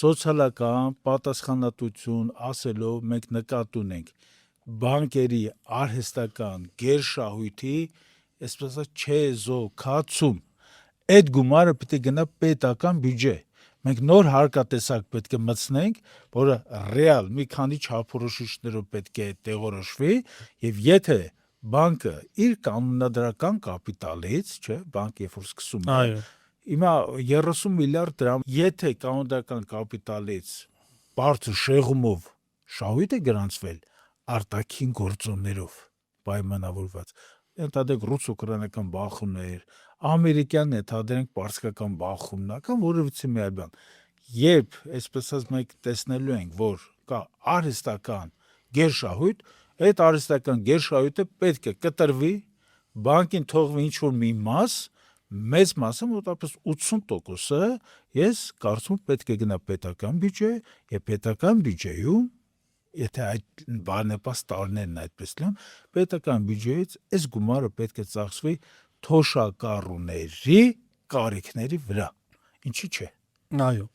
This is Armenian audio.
սոցիալական պատասխանատվություն ասելով մենք նկատի ունենք բանկերի արհեստական գերշահույթի այսպես չեզոքացում այդ գումարը պետք է գնա պետական բյուջե մենք նոր հարկատեսակ պետք է մտցնենք, որը ռեալ մի քանի չափորոշիչներով պետք է տեղորոշվի եւ եթե բանկը իր կանոնադրական կապիտալից, չէ, բանկը երբ որ սկսում է, հիմա 30 միլիարդ դրամ, եթե կանոնադրական կապիտալից բարձր շեղումով շահույթ է գրանցվել արտաքին գործոններով պայմանավորված, ընդհանրենք ռուս-ուկրաինական բախումներ, ամերիկյան ենթադրենք պարսկական բախումն կամ որևիցե մի այլ բան։ Երբ այսպես ասած մենք տեսնելու ենք, որ կա արհեստական գերշահույթ, այդ արհեստական գերշահույթը պետք է կտրվի, բանկին թողվի ինչ-որ մի մաս, մեծ մասը մոտավորապես 80%-ը, ես կարծում եմ պետք է գնա պետական բյուջե, եւ պետական բյուջեում եթե այդ բարենպաստ տարիներն այդպես լինեն, պետական բյուջեից այս գումարը պետք է ծախսվի թոշակառուների կարիքների վրա, ինչի՞ չէ։ Այո,